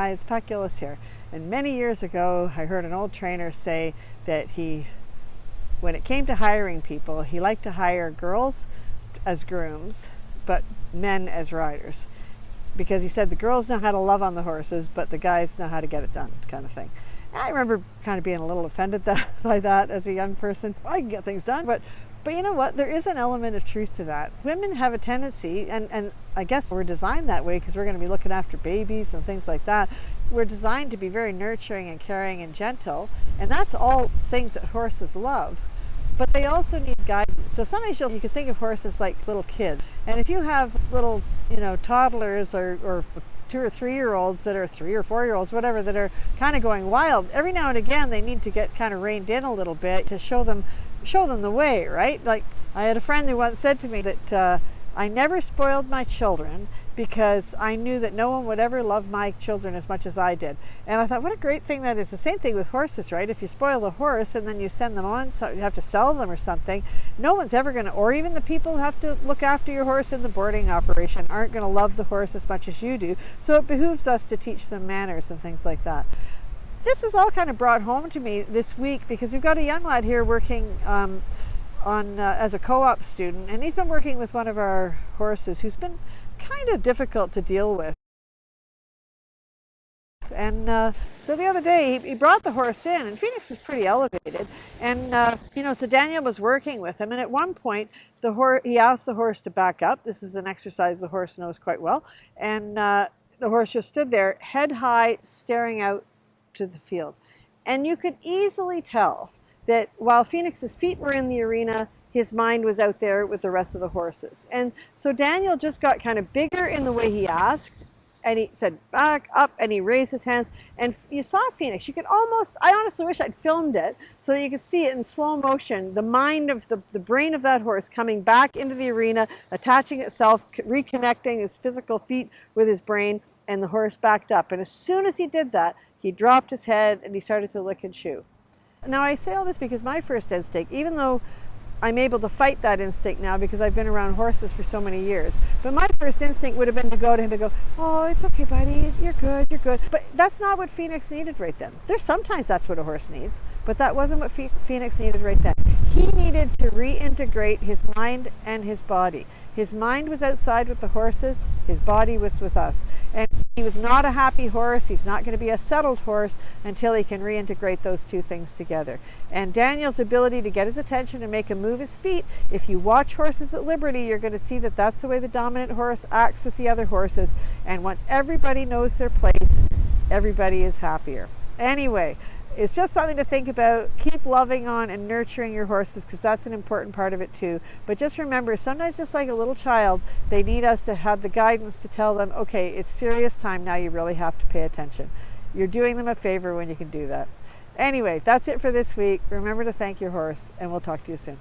Hi, it's Pat Gillis here. And many years ago, I heard an old trainer say that when it came to hiring people, he liked to hire girls as grooms, but men as riders. Because he said the girls know how to love on the horses, but the guys know how to get it done, kind of thing. And I remember kind of being a little offended by that as a young person. I can get things done, but you know what? There is an element of truth to that. Women have a tendency, and I guess we're designed that way because we're going to be looking after babies and things like that. We're designed to be very nurturing and caring and gentle, and that's all things that horses love. But they also need guidance. So sometimes you can think of horses like little kids. And if you have little, toddlers or 2 or 3-year-olds that are 3 or 4-year-olds, whatever, that are kind of going wild, every now and again they need to get kind of reined in a little bit to show them the way, right? Like I had a friend who once said to me that I never spoiled my children because I knew that no one would ever love my children as much as I did. And I thought, what a great thing that is. The same thing with horses, right? If you spoil the horse and then you send them on, so you have to sell them or something, no one's ever going to, or even the people who have to look after your horse in the boarding operation aren't going to love the horse as much as you do. So it behooves us to teach them manners and things like that. This was all kind of brought home to me this week because we've got a young lad here working as a co-op student, and he's been working with one of our horses who's been kind of difficult to deal with. And so the other day he brought the horse in, and Phoenix was pretty elevated, and so Daniel was working with him, and at one point he asked the horse to back up. This is an exercise the horse knows quite well, and the horse just stood there head high staring out to the field, and you could easily tell that while Phoenix's feet were in the arena, his mind was out there with the rest of the horses. And so Daniel just got kind of bigger in the way he asked, and he said back up, and he raised his hands, and you saw Phoenix. You could I honestly wish I'd filmed it so that you could see it in slow motion, the mind of the brain of that horse coming back into the arena, attaching itself, reconnecting his physical feet with his brain, and the horse backed up. And as soon as he did that, he dropped his head and he started to lick and chew. Now I say all this because my first instinct, even though I'm able to fight that instinct now because I've been around horses for so many years, but my first instinct would have been to go to him and go, oh, it's okay, buddy, you're good. But that's not what Phoenix needed right then. Sometimes that's what a horse needs, but that wasn't what Phoenix needed right then. He needed to reintegrate his mind and his body. His mind was outside with the horses, his body was with us. And he was not a happy horse. He's not going to be a settled horse until he can reintegrate those two things together. And Daniel's ability to get his attention and make him move his feet, if you watch horses at liberty, you're going to see that that's the way the dominant horse acts with the other horses. And once everybody knows their place, everybody is happier. Anyway, it's just something to think about. Keep loving on and nurturing your horses because that's an important part of it too. But just remember, sometimes just like a little child, they need us to have the guidance to tell them, okay, it's serious time now, you really have to pay attention. You're doing them a favor when you can do that. Anyway, that's it for this week. Remember to thank your horse, and we'll talk to you soon.